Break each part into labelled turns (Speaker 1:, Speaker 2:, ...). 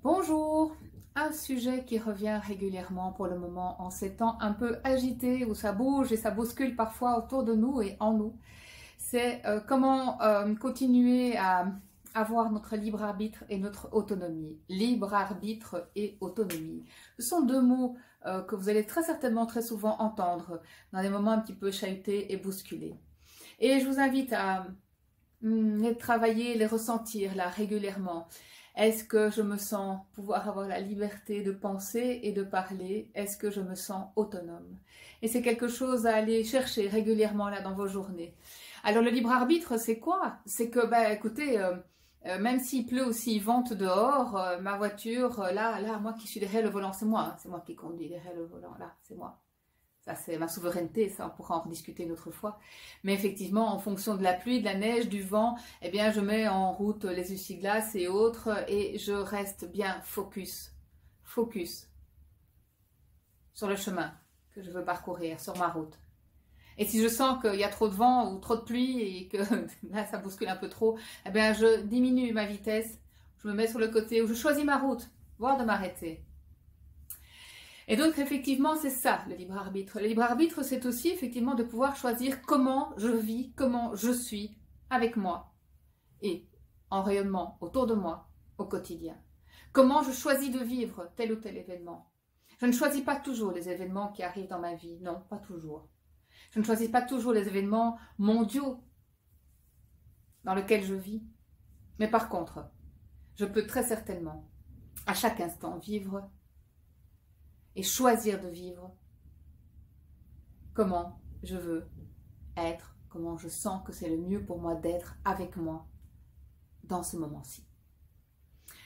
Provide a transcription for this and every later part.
Speaker 1: Bonjour, un sujet qui revient régulièrement pour le moment en ces temps un peu agités où ça bouge et ça bouscule parfois autour de nous et en nous. C'est comment continuer à avoir notre libre arbitre et notre autonomie. Libre arbitre et autonomie. Ce sont deux mots que vous allez très certainement très souvent entendre dans des moments un petit peu chahutés et bousculés. Et je vous invite à les travailler, les ressentir là régulièrement. Est-ce que je me sens pouvoir avoir la liberté de penser et de parler? Est-ce que je me sens autonome? Et c'est quelque chose à aller chercher régulièrement là dans vos journées. Alors le libre arbitre, c'est quoi? C'est que, écoutez, même s'il pleut ou s'il vente dehors, ma voiture, là, moi qui suis derrière le volant, c'est moi. C'est moi qui conduis derrière le volant, là, c'est moi. Ça, c'est ma souveraineté, ça, on pourra en rediscuter une autre fois. Mais effectivement, en fonction de la pluie, de la neige, du vent, eh bien, je mets en route les essuie-glaces et autres et je reste bien focus sur le chemin que je veux parcourir, sur ma route. Et si je sens qu'il y a trop de vent ou trop de pluie et que là, ça bouscule un peu trop, eh bien, je diminue ma vitesse, je me mets sur le côté ou je choisis ma route, voire de m'arrêter. Et donc, effectivement, c'est ça, le libre arbitre. Le libre arbitre, c'est aussi, effectivement, de pouvoir choisir comment je vis, comment je suis avec moi et en rayonnement autour de moi au quotidien. Comment je choisis de vivre tel ou tel événement. Je ne choisis pas toujours les événements qui arrivent dans ma vie. Non, pas toujours. Je ne choisis pas toujours les événements mondiaux dans lesquels je vis. Mais par contre, je peux très certainement, à chaque instant, vivre et choisir de vivre comment je veux être, comment je sens que c'est le mieux pour moi d'être avec moi dans ce moment-ci.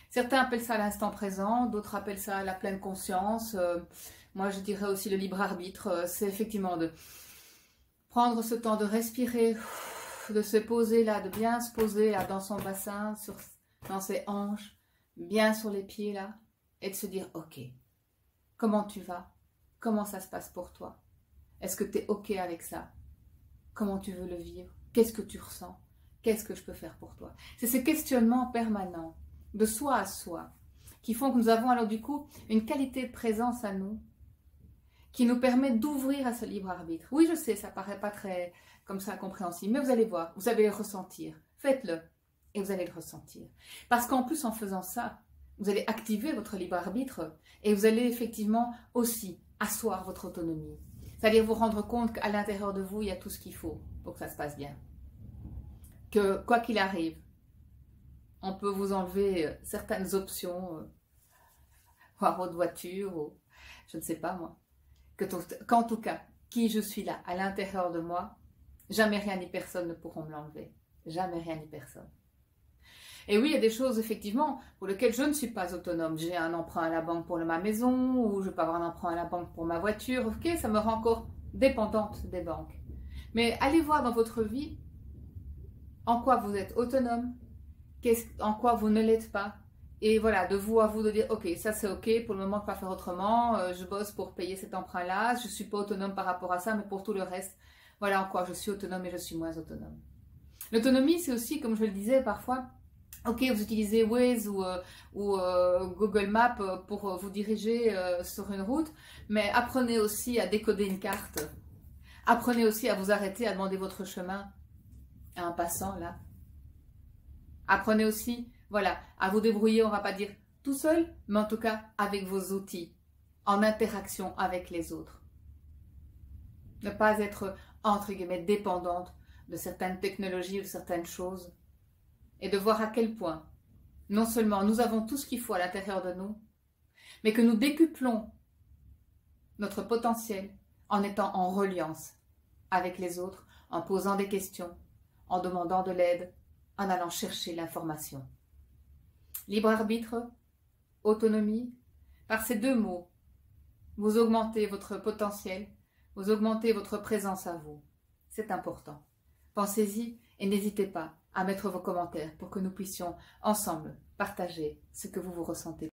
Speaker 1: Certains appellent ça l'instant présent, d'autres appellent ça la pleine conscience. Moi, je dirais aussi le libre arbitre. C'est effectivement de prendre ce temps de respirer, de se poser là, de bien se poser là dans son bassin, dans ses hanches, bien sur les pieds là, et de se dire ok. Comment tu vas? Comment ça se passe pour toi? Est-ce que tu es OK avec ça? Comment tu veux le vivre? Qu'est-ce que tu ressens? Qu'est-ce que je peux faire pour toi? C'est ces questionnements permanents, de soi à soi, qui font que nous avons alors du coup une qualité de présence à nous, qui nous permet d'ouvrir à ce libre arbitre. Oui, je sais, ça paraît pas très comme ça compréhensible, mais vous allez voir, vous allez le ressentir. Faites-le et vous allez le ressentir. Parce qu'en plus, en faisant ça, vous allez activer votre libre arbitre et vous allez effectivement aussi asseoir votre autonomie. C'est-à-dire vous rendre compte qu'à l'intérieur de vous, il y a tout ce qu'il faut pour que ça se passe bien. Que quoi qu'il arrive, on peut vous enlever certaines options, voire votre voiture, ou je ne sais pas moi. Qu'en tout cas, qui je suis là, à l'intérieur de moi, jamais rien ni personne ne pourront me l'enlever. Jamais rien ni personne. Et oui, il y a des choses, effectivement, pour lesquelles je ne suis pas autonome. J'ai un emprunt à la banque pour ma maison, ou je peux avoir un emprunt à la banque pour ma voiture. Ok, ça me rend encore dépendante des banques. Mais allez voir dans votre vie en quoi vous êtes autonome, en quoi vous ne l'êtes pas. Et voilà, de vous à vous de dire, ok, ça c'est ok, pour le moment je ne peux pas faire autrement, je bosse pour payer cet emprunt-là, je ne suis pas autonome par rapport à ça, mais pour tout le reste, voilà en quoi je suis autonome et je suis moins autonome. L'autonomie, c'est aussi, comme je le disais parfois, ok, vous utilisez Waze ou Google Maps pour vous diriger sur une route, mais apprenez aussi à décoder une carte. Apprenez aussi à vous arrêter, à demander votre chemin à un passant, là. Apprenez aussi, voilà, à vous débrouiller, on ne va pas dire tout seul, mais en tout cas avec vos outils, en interaction avec les autres. Ne pas être, entre guillemets, dépendante de certaines technologies ou de certaines choses. Et de voir à quel point, non seulement nous avons tout ce qu'il faut à l'intérieur de nous, mais que nous décuplons notre potentiel en étant en reliance avec les autres, en posant des questions, en demandant de l'aide, en allant chercher l'information. Libre arbitre, autonomie, par ces deux mots, vous augmentez votre potentiel, vous augmentez votre présence à vous. C'est important. Pensez-y et n'hésitez pas à mettre vos commentaires pour que nous puissions ensemble partager ce que vous ressentez.